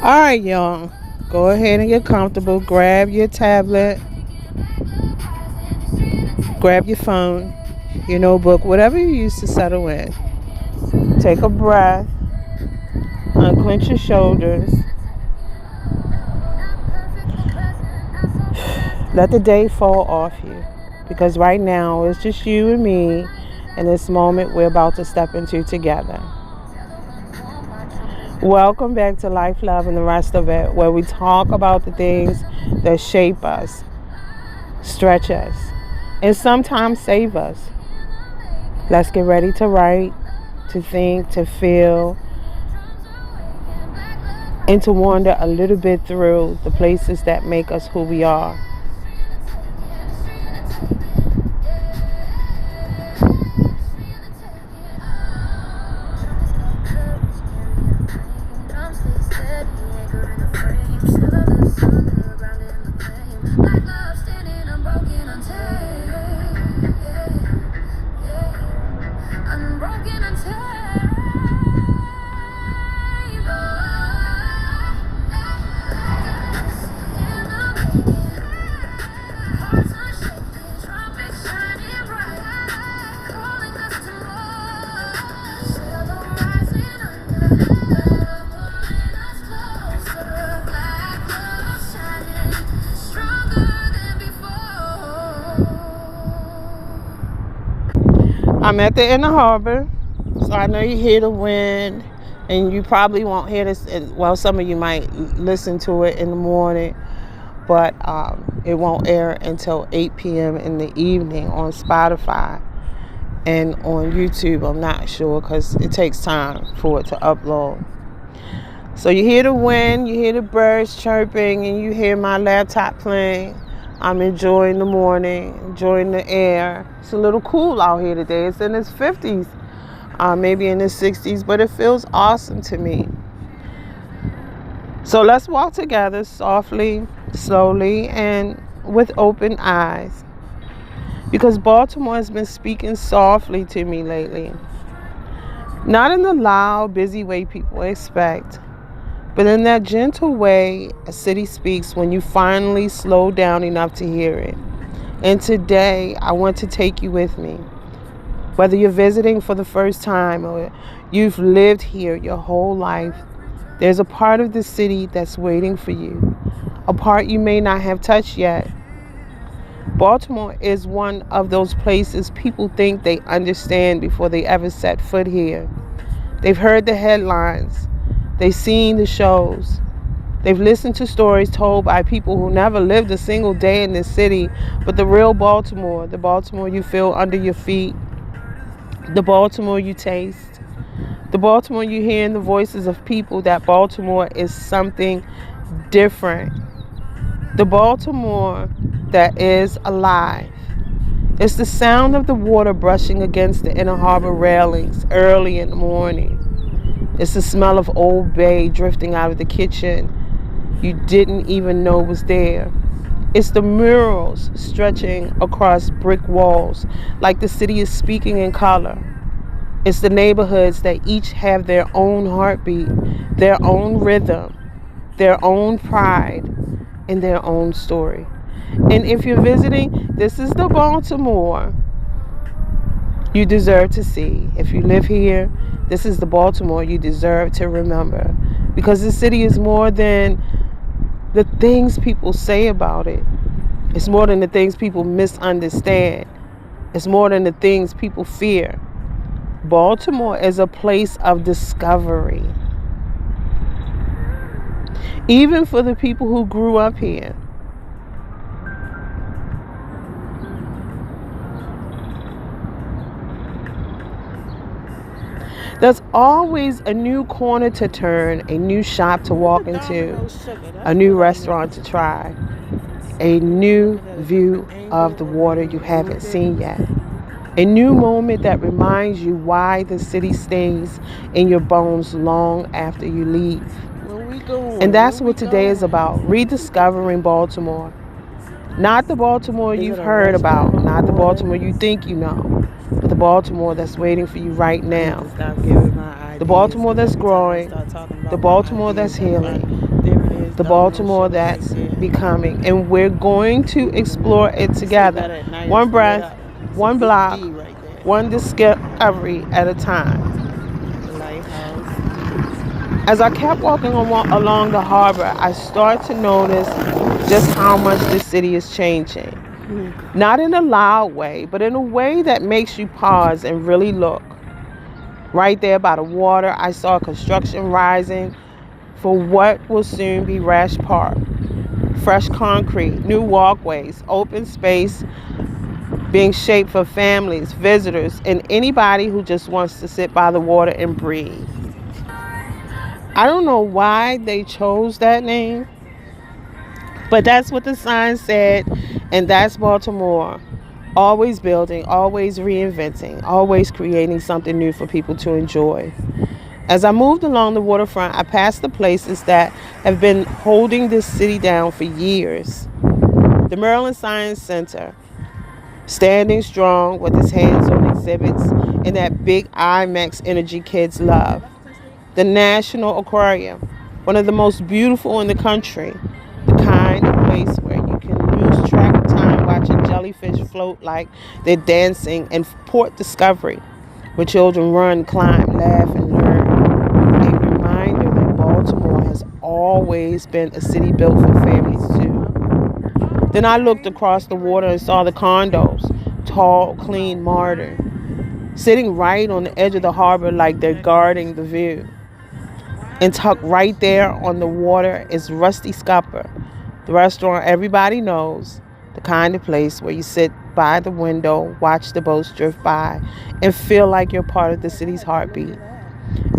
All right, y'all. Go ahead and get comfortable. Grab your tablet, grab your phone, your notebook, whatever you use to settle in. Take a breath, unclench your shoulders. Let the day fall off you. Because right now, it's just you and me in this moment we're about to step into together. Welcome back to Life, Love, and the rest of it, where we talk about the things that shape us, stretch us, and sometimes save us. Let's get ready to write, to think, to feel, and to wander a little bit through the places that make us who we are. I'm at the inner harbor, so I know you hear the wind, and you probably won't hear this. Well, some of you might listen to it in the morning, but it won't air until 8 p.m. in the evening on Spotify and on YouTube. I'm not sure because it takes time for it to upload. So you hear the wind, you hear the birds chirping, and you hear my laptop playing. I'm enjoying the morning, enjoying the air. It's a little cool out here today. It's in its 50s, maybe in its 60s, but it feels awesome to me. So let's walk together softly, slowly, and with open eyes. Because Baltimore has been speaking softly to me lately. Not in the loud, busy way people expect, but in that gentle way a city speaks when you finally slow down enough to hear it. And today, I want to take you with me. Whether you're visiting for the first time or you've lived here your whole life, there's a part of the city that's waiting for you, a part you may not have touched yet. Baltimore is one of those places people think they understand before they ever set foot here. They've heard the headlines. They've seen the shows. They've listened to stories told by people who never lived a single day in this city, but the real Baltimore, the Baltimore you feel under your feet, the Baltimore you taste, the Baltimore you hear in the voices of people, that Baltimore is something different. The Baltimore that is alive. It's the sound of the water brushing against the inner harbor railings early in the morning. It's the smell of Old Bay drifting out of the kitchen you didn't even know was there. It's the murals stretching across brick walls like the city is speaking in color. It's the neighborhoods that each have their own heartbeat, their own rhythm, their own pride, and their own story. And if you're visiting, this is the Baltimore you deserve to see. If you live here, this is the Baltimore you deserve to remember. Because the city is more than the things people say about it. It's more than the things people misunderstand. It's more than the things people fear. Baltimore is a place of discovery. Even for the people who grew up here. There's always a new corner to turn, a new shop to walk into, a new restaurant to try, a new view of the water you haven't seen yet, a new moment that reminds you why the city stays in your bones long after you leave. And that's what today is about, rediscovering Baltimore. Not the Baltimore Is you've it a heard about, restaurant on the not the water? Baltimore you think you know, but the Baltimore that's waiting for you right I need now. to stop giving my The ideas Baltimore because that's every time I growing, start talking the about my Baltimore ideas, that's that's why healing, there it is, the domino Baltimore shit right that's there. becoming. And we're going to explore it Sleep together. better at night, One it's lit breath, up. It's a one big block, D right there. one discovery at a time. The lighthouse. As I kept walking along the harbor, I started to notice just how much the city is changing. Oh God. Not in a loud way, but in a way that makes you pause and really look. Right there by the water, I saw construction rising for what will soon be Rash Park. Fresh concrete, new walkways, open space being shaped for families, visitors, and anybody who just wants to sit by the water and breathe. I don't know why they chose that name, but that's what the sign said, and that's Baltimore. Always building, always reinventing, always creating something new for people to enjoy. As I moved along the waterfront, I passed the places that have been holding this city down for years. The Maryland Science Center, standing strong with its hands on exhibits and that big IMAX energy kids love. The National Aquarium, one of the most beautiful in the country, the kind of place where you can lose track of time watching jellyfish float like they're dancing, and Port Discovery, where children run, climb, laugh, and learn. A reminder that Baltimore has always been a city built for families too. Then I looked across the water and saw the condos, tall, clean, modern, sitting right on the edge of the harbor like they're guarding the view. And tucked right there on the water is Rusty Scupper, the restaurant everybody knows, the kind of place where you sit by the window, watch the boats drift by, and feel like you're part of the city's heartbeat.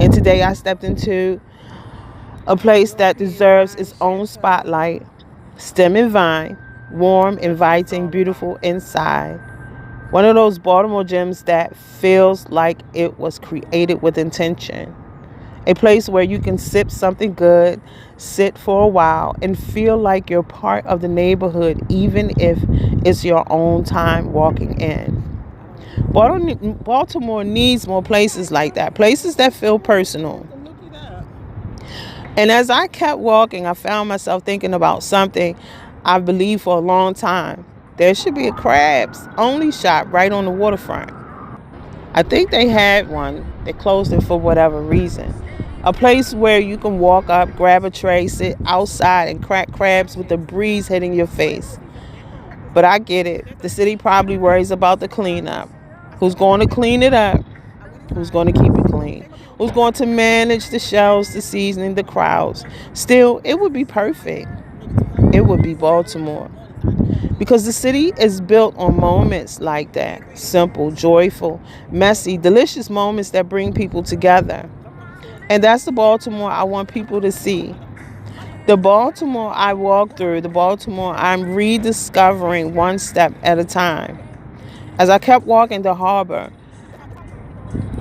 And today I stepped into a place that deserves its own spotlight. Stem and vine, warm, That's what it's inviting, all about. beautiful inside. One of those Baltimore gyms that feels like it was created with intention. A place where you can sip something good, sit for a while, and feel like you're part of the neighborhood, even if it's your own time walking in. Baltimore needs more places like that, places that feel personal. And as I kept walking, I found myself thinking about something I've believed for a long time. There should be a crabs only shop right on the waterfront. I think they had one. They closed it for whatever reason. A place where you can walk up, grab a tray, sit outside, and crack crabs with the breeze hitting your face. But I get it. The city probably worries about the cleanup. Who's going to clean it up? Who's going to keep it clean? Who's going to manage the shelves, the seasoning, the crowds? Still, it would be perfect. It would be Baltimore. Because the city is built on moments like that, simple, joyful, messy, delicious moments that bring people together. And that's the Baltimore I want people to see. The Baltimore I walk through, the Baltimore I'm rediscovering one step at a time. As I kept walking the harbor,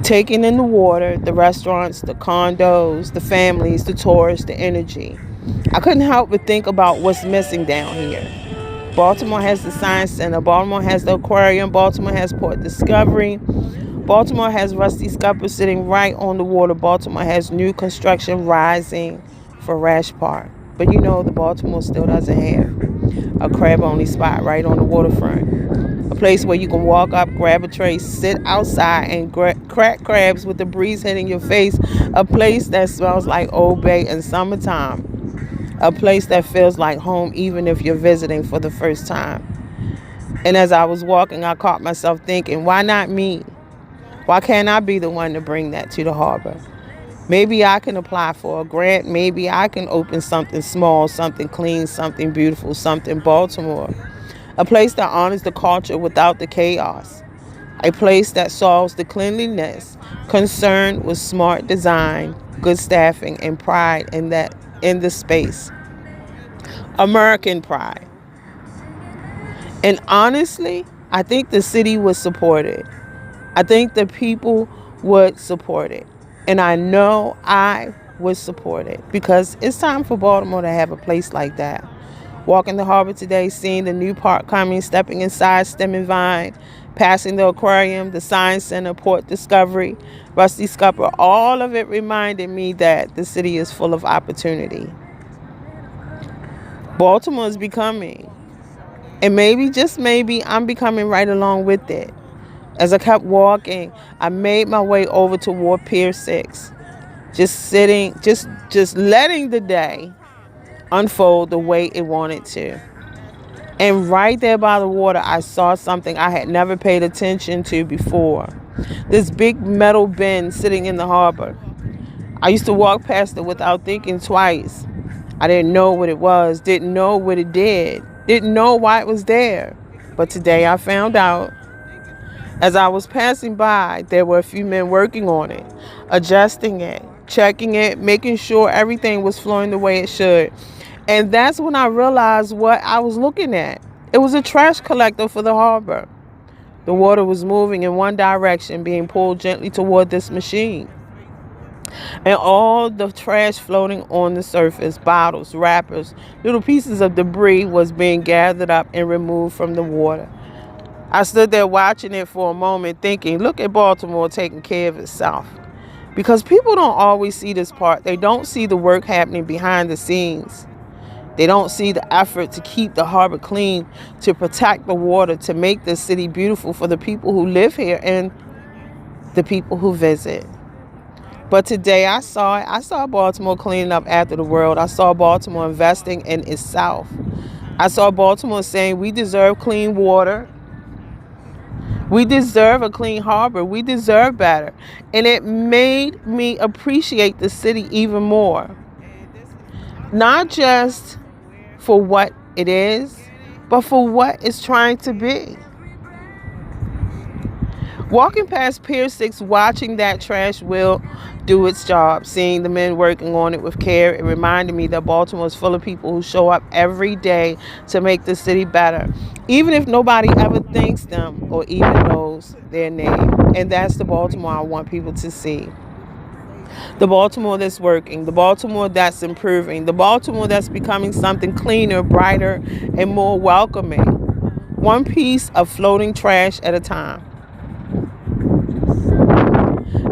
taking in the water, the restaurants, the condos, the families, the tourists, the energy, I couldn't help but think about what's missing down here. Baltimore has the Science Center. Baltimore has the aquarium. Baltimore has Port Discovery. Baltimore has Rusty Scupper sitting right on the water. Baltimore has new construction rising for Rash Park. But you know, the Baltimore still doesn't have a crab only spot right on the waterfront. A place where you can walk up, grab a tray, sit outside, and crack crabs with the breeze hitting your face. A place that smells like Old Bay in summertime. A place that feels like home even if you're visiting for the first time. And as I was walking, I caught myself thinking, why not me? Why can't I be the one to bring that to the harbor? Maybe I can apply for a grant. Maybe I can open something small, something clean, something beautiful, something Baltimore. A place that honors the culture without the chaos. A place that solves the cleanliness, concerned with smart design, good staffing, and pride in the space. American pride. And honestly, I think the city would support it. I think the people would support it. And I know I would support it because it's time for Baltimore to have a place like that. Walking the harbor today, seeing the new park coming, stepping inside Stem and Vine, passing the aquarium, the science center, Port Discovery, Rusty Scupper, all of it reminded me that the city is full of opportunity. Baltimore is becoming, and maybe, just maybe, I'm becoming right along with it. As I kept walking, I made my way over toward Pier 6, just sitting, just letting the day unfold the way it wanted to. And right there by the water, I saw something I had never paid attention to before. This big metal bin sitting in the harbor. I used to walk past it without thinking twice. I didn't know what it was, didn't know what it did, didn't know why it was there. But today I found out. As I was passing by, there were a few men working on it, adjusting it, checking it, making sure everything was flowing the way it should. And that's when I realized what I was looking at. It was a trash collector for the harbor. The water was moving in one direction, being pulled gently toward this machine. And all the trash floating on the surface, bottles, wrappers, little pieces of debris, was being gathered up and removed from the water. I stood there watching it for a moment, thinking, look at Baltimore taking care of itself. Because people don't always see this part. They don't see the work happening behind the scenes. They don't see the effort to keep the harbor clean, to protect the water, to make the city beautiful for the people who live here and the people who visit. But today I saw it. I saw Baltimore cleaning up after the world. I saw Baltimore investing in itself. I saw Baltimore saying we deserve clean water. We deserve a clean harbor. We deserve better. And it made me appreciate the city even more. Not just for what it is, but for what it's trying to be. Walking past Pier 6, watching that trash wheel do its job, seeing the men working on it with care, it reminded me that Baltimore is full of people who show up every day to make the city better, even if nobody ever thanks them or even knows their name. And that's the Baltimore I want people to see. The Baltimore that's working, the Baltimore that's improving, the Baltimore that's becoming something cleaner, brighter, and more welcoming. One piece of floating trash at a time.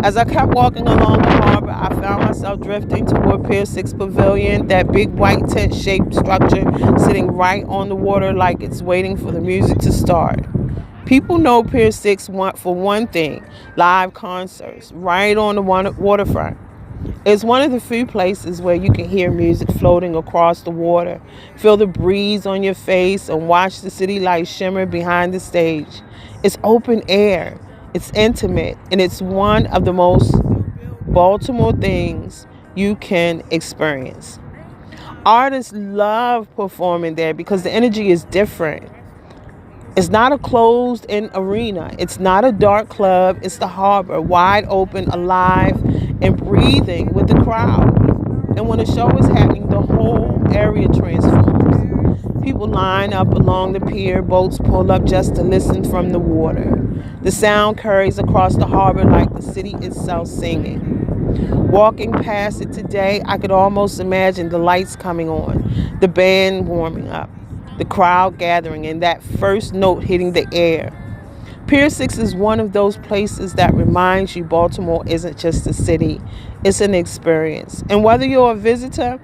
As I kept walking along the harbor, I found myself drifting toward Pier 6 Pavilion, that big white tent-shaped structure sitting right on the water like it's waiting for the music to start. People know Pier 6 want for one thing, live concerts right on the waterfront. It's one of the few places where you can hear music floating across the water, feel the breeze on your face, and watch the city lights shimmer behind the stage. It's open air. It's intimate, and it's one of the most Baltimore things you can experience. Artists love performing there because the energy is different. It's not a closed-in arena. It's not a dark club. It's the harbor, wide open, alive, and breathing with the crowd. And when a show is happening, the whole area transforms. People line up along the pier, boats pull up just to listen from the water. The sound carries across the harbor like the city itself singing. Walking past it today, I could almost imagine the lights coming on, the band warming up, the crowd gathering, and that first note hitting the air. Pier 6 is one of those places that reminds you Baltimore isn't just a city, it's an experience. And whether you're a visitor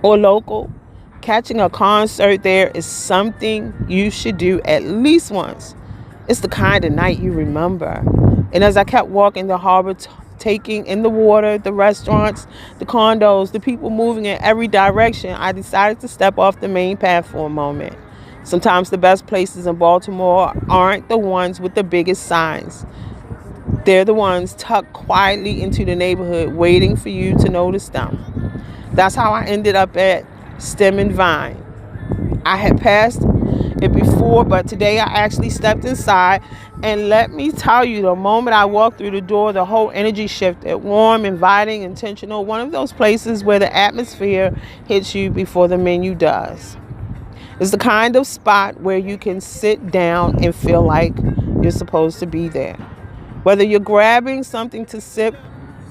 or local, catching a concert there is something you should do at least once. It's the kind of night you remember. And as I kept walking the harbor, taking in the water, the restaurants, the condos, the people moving in every direction, I decided to step off the main path for a moment. Sometimes the best places in Baltimore aren't the ones with the biggest signs. They're the ones tucked quietly into the neighborhood, waiting for you to notice them. That's how I ended up at Stem and Vine. I had passed it before, but today I actually stepped inside, and let me tell you, the moment I walked through the door, the whole energy shifted. Warm, inviting, intentional. One of those places where the atmosphere hits you before the menu does. It's the kind of spot where you can sit down and feel like you're supposed to be there. Whether you're grabbing something to sip,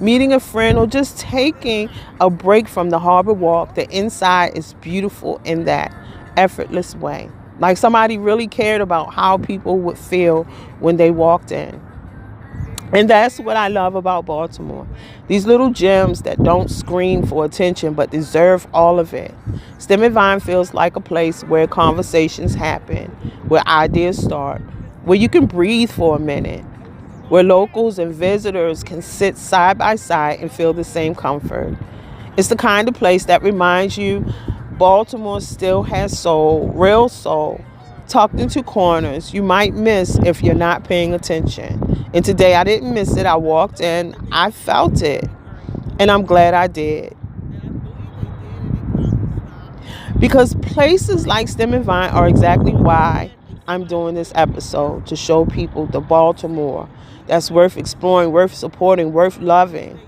meeting a friend, or just taking a break from the harbor walk, the inside is beautiful in that effortless way. Like somebody really cared about how people would feel when they walked in. And that's what I love about Baltimore. These little gems that don't scream for attention but deserve all of it. Stem and Vine feels like a place where conversations happen, where ideas start, where you can breathe for a minute, where locals and visitors can sit side by side and feel the same comfort. It's the kind of place that reminds you Baltimore still has soul, real soul, tucked into corners you might miss if you're not paying attention. And today I didn't miss it. I walked in, I felt it, and I'm glad I did. Because places like Stem and Vine are exactly why I'm doing this episode, to show people the Baltimore that's worth exploring, worth supporting, worth loving.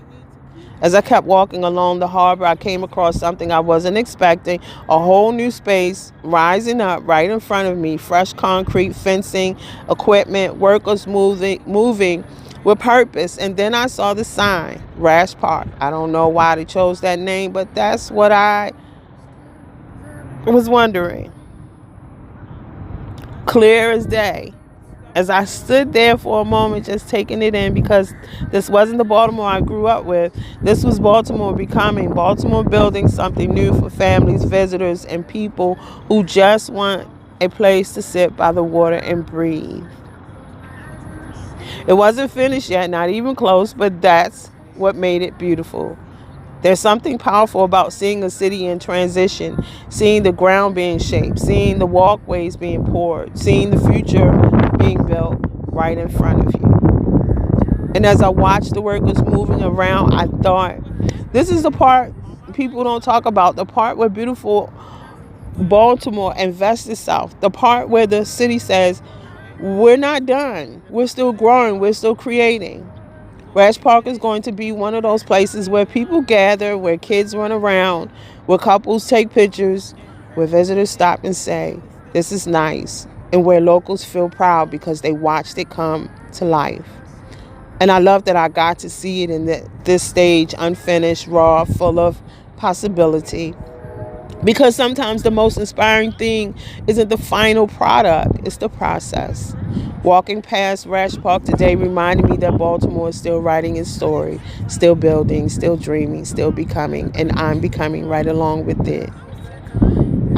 As I kept walking along the harbor, I came across something I wasn't expecting, a whole new space rising up right in front of me, fresh concrete, fencing, equipment, workers moving with purpose. And then I saw the sign, Rash Park. I don't know why they chose that name, but that's what I was wondering. Clear as day. As I stood there for a moment just taking it in, because this wasn't the Baltimore I grew up with. This was Baltimore becoming, Baltimore building something new for families, visitors, and people who just want a place to sit by the water and breathe. It wasn't finished yet, not even close, but that's what made it beautiful. There's something powerful about seeing a city in transition, seeing the ground being shaped, seeing the walkways being poured, seeing the future being built right in front of you. And as I watched the workers moving around, I thought, this is the part people don't talk about, the part where beautiful Baltimore invests itself, the part where the city says, we're not done, we're still growing, we're still creating. Rash Park is going to be one of those places where people gather, where kids run around, where couples take pictures, where visitors stop and say, this is nice, and where locals feel proud because they watched it come to life. And I love that I got to see it in this stage, unfinished, raw, full of possibility. Because sometimes the most inspiring thing isn't the final product, it's the process. Walking past Rash Park today reminded me that Baltimore is still writing its story, still building, still dreaming, still becoming, and I'm becoming right along with it.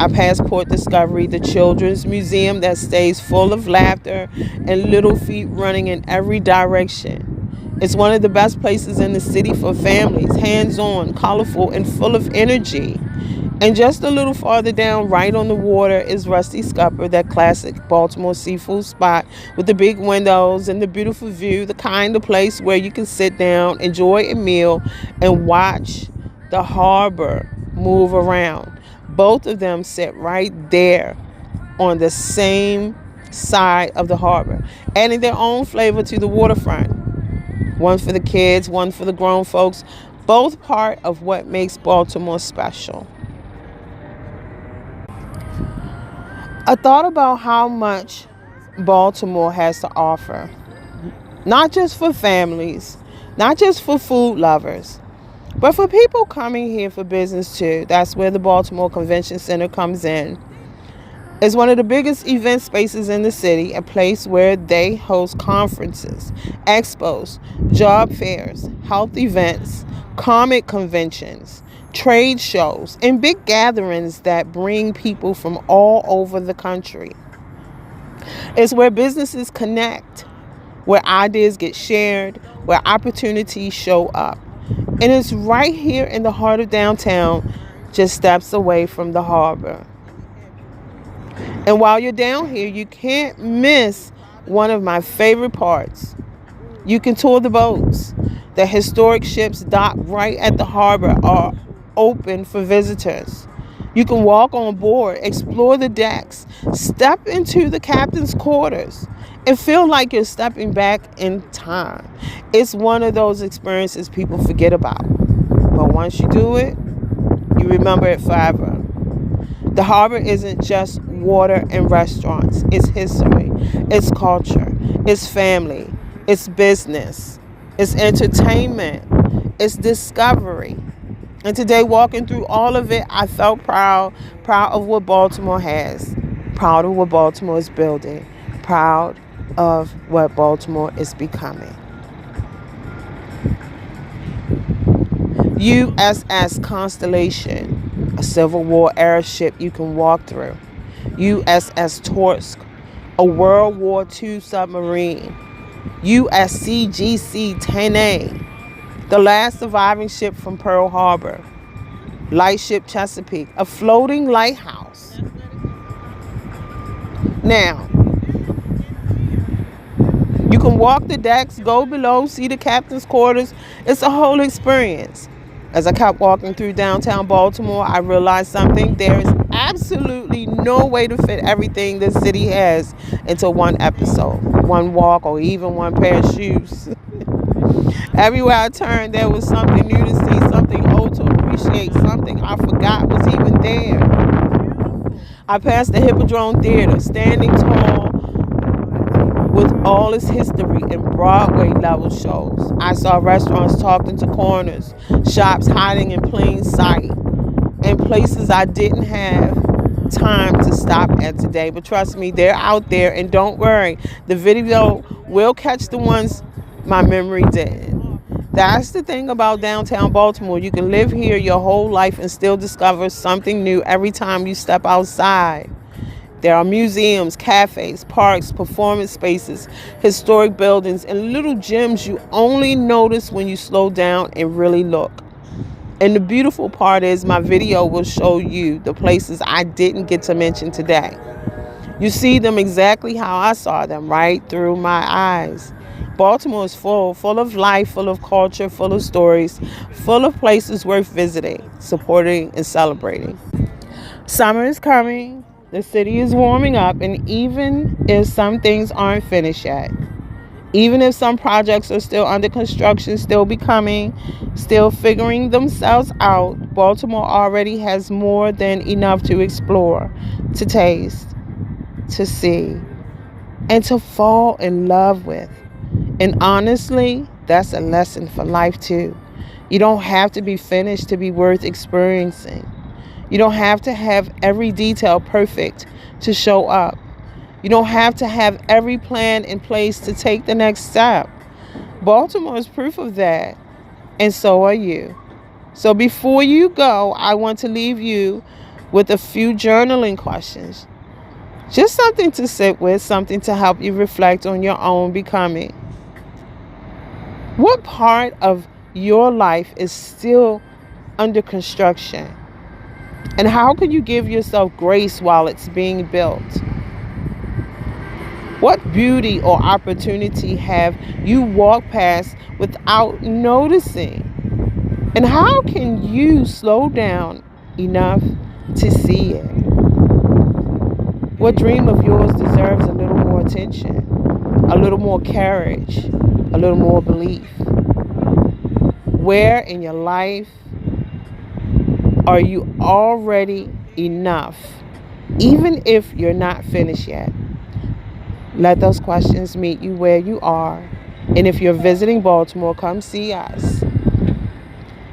I passed Port Discovery, the children's museum that stays full of laughter and little feet running in every direction. It's one of the best places in the city for families, hands-on, colorful, and full of energy. And just a little farther down, right on the water, is Rusty Scupper, that classic Baltimore seafood spot with the big windows and the beautiful view, the kind of place where you can sit down, enjoy a meal, and watch the harbor move around. Both of them sit right there on the same side of the harbor, adding their own flavor to the waterfront. One for the kids, one for the grown folks, both part of what makes Baltimore special. I thought about how much Baltimore has to offer, not just for families, not just for food lovers, but for people coming here for business too. That's where the Baltimore Convention Center comes in. It's one of the biggest event spaces in the city, a place where they host conferences, expos, job fairs, health events, comic conventions, trade shows, and big gatherings that bring people from all over the country. It's where businesses connect, where ideas get shared, where opportunities show up. And it's right here in the heart of downtown, just steps away from the harbor. And while you're down here, you can't miss one of my favorite parts. You can tour the boats. The historic ships docked right at the harbor are open for visitors. You can walk on board, explore the decks, step into the captain's quarters, and feel like you're stepping back in time. It's one of those experiences people forget about. But once you do it, you remember it forever. The harbor isn't just water and restaurants. It's history, it's culture, it's family, it's business, it's entertainment, it's discovery. And today, walking through all of it, I felt proud of what Baltimore has, proud of what Baltimore is building, proud of what Baltimore is becoming. USS Constellation, a Civil War era ship you can walk through. USS Torsk, a World War II submarine. USCGC 10A, the last surviving ship from Pearl Harbor. Lightship Chesapeake, a floating lighthouse. Now, you can walk the decks, go below, see the captain's quarters. It's a whole experience. As I kept walking through downtown Baltimore, I realized something. There is absolutely no way to fit everything this city has into one episode, one walk, or even one pair of shoes. Everywhere I turned, there was something new to see, something old to appreciate, something I forgot was even there. I passed the Hippodrome Theater, standing tall with all its history and Broadway level shows. I saw restaurants tucked into corners, shops hiding in plain sight, and places I didn't have time to stop at today. But trust me, they're out there, and don't worry, the video will catch the ones my memory didn't. That's the thing about downtown Baltimore. You can live here your whole life and still discover something new every time you step outside. There are museums, cafes, parks, performance spaces, historic buildings, and little gems you only notice when you slow down and really look. And the beautiful part is my video will show you the places I didn't get to mention today. You see them exactly how I saw them, right through my eyes. Baltimore is full of life, full of culture, full of stories, full of places worth visiting, supporting, and celebrating. Summer is coming, the city is warming up, and even if some things aren't finished yet, even if some projects are still under construction, still becoming, still figuring themselves out, Baltimore already has more than enough to explore, to taste, to see, and to fall in love with. And honestly, that's a lesson for life too. You don't have to be finished to be worth experiencing. You don't have to have every detail perfect to show up. You don't have to have every plan in place to take the next step. Baltimore is proof of that, and so are you. So before you go, I want to leave you with a few journaling questions. Just something to sit with, something to help you reflect on your own becoming. What part of your life is still under construction? And how can you give yourself grace while it's being built? What beauty or opportunity have you walked past without noticing? And how can you slow down enough to see it? What dream of yours deserves a little more attention, a little more courage, a little more belief? Where in your life are you already enough, even if you're not finished yet? Let those questions meet you where you are. And if you're visiting Baltimore, come see us.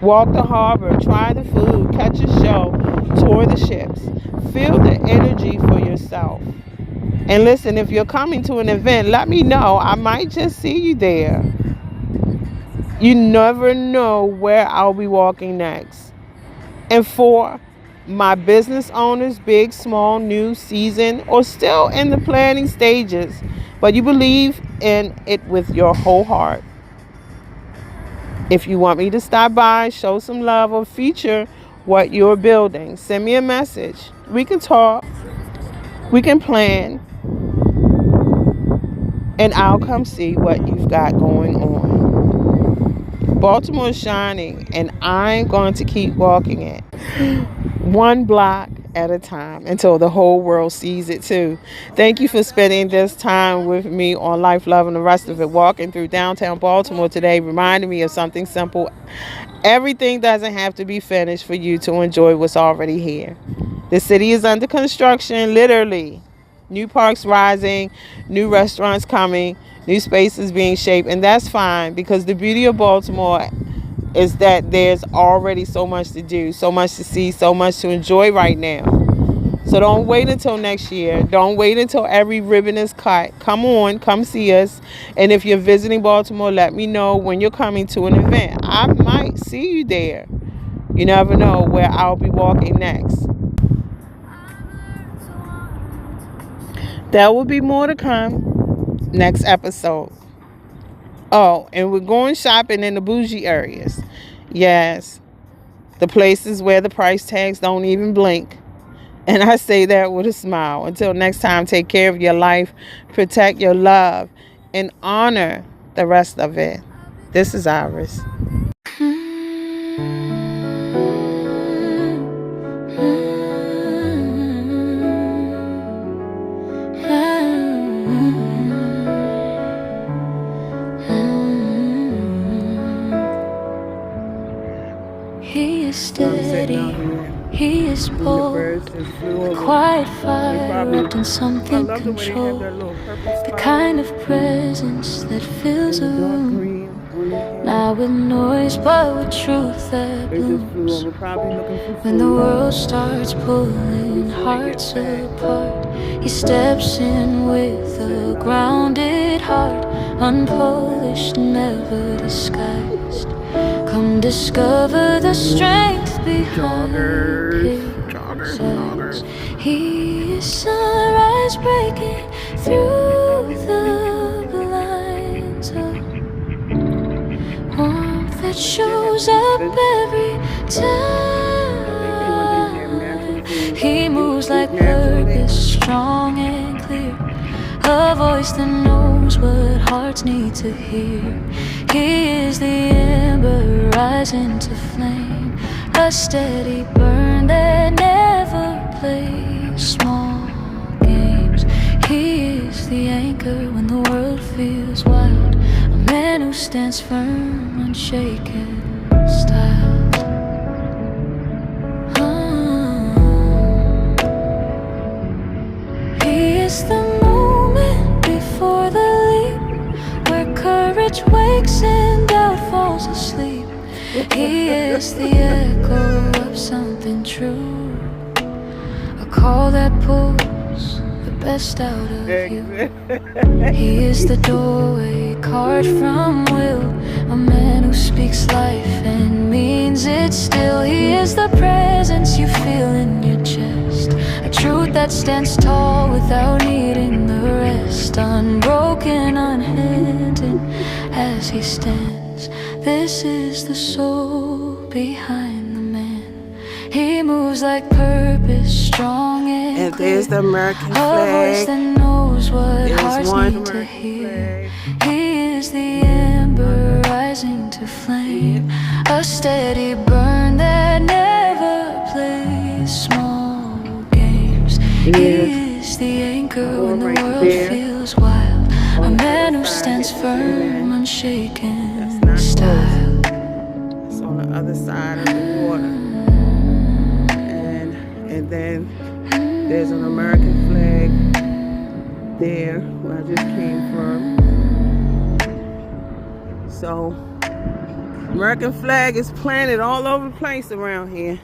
Walk the harbor, try the food, catch a show, tour the ships. Feel the energy for yourself. And listen, if you're coming to an event, let me know. I might just see you there. You never know where I'll be walking next. And for my business owners, big, small, new, seasoned, or still in the planning stages, but you believe in it with your whole heart. If you want me to stop by, show some love, or feature what you're building, send me a message. We can talk, we can plan, and I'll come see what you've got going on. Baltimore is shining, and I'm going to keep walking it one block at a time until the whole world sees it too. Thank you for spending this time with me on Life, Love, and the rest of it. Walking through downtown Baltimore today reminded me of something simple. Everything doesn't have to be finished for you to enjoy what's already here. The city is under construction, literally. New parks rising, new restaurants coming, new spaces being shaped, and that's fine because the beauty of Baltimore is that there's already so much to do, so much to see, so much to enjoy right now. So don't wait until next year. Don't wait until every ribbon is cut. Come on, come see us. And if you're visiting Baltimore, let me know when you're coming to an event. I might see you there. You never know where I'll be walking next. There will be more to come next episode. Oh, and we're going shopping in the bougie areas. Yes, the places where the price tags don't even blink. And I say that with a smile. Until next time, take care of your life, protect your love, and honor the rest of it. This is Iris. He is steady, he is bold, a quiet fire wrapped in something controlled, the kind of presence that fills a room, not with noise but with truth that blooms. When the world starts pulling hearts apart, he steps in with a grounded heart, unpolished, never disguised. Come discover the strength behind his eyes. He is sunrise breaking through the blinds of warmth that shows up every time. He moves like purpose, strong and clear, a voice that knows what hearts need to hear. He is the ember rising to flame, a steady burn that never plays small games. He is the anchor when the world feels wild, a man who stands firm, unshaken style. He is the moment before the leap, where courage wakes and doubt falls asleep. He is the echo of something true, a call that pulls the best out of you. He is the doorway carved from will, a man who speaks life and means it still. He is the presence you feel in your chest, a truth that stands tall without needing the rest, unbroken, unhindered as he stands. This is the soul behind the man. He moves like purpose, strong and clear, there's the American a flag. voice that knows what There's hearts one need to American hear. flag. He is the ember rising to flame, a steady burn that never plays small games. He is the anchor when the world feels wild, a man who stands firm, unshaken style. It's on the other side of the water. And then there's an American flag there where I just came from. So American flag is planted all over the place around here.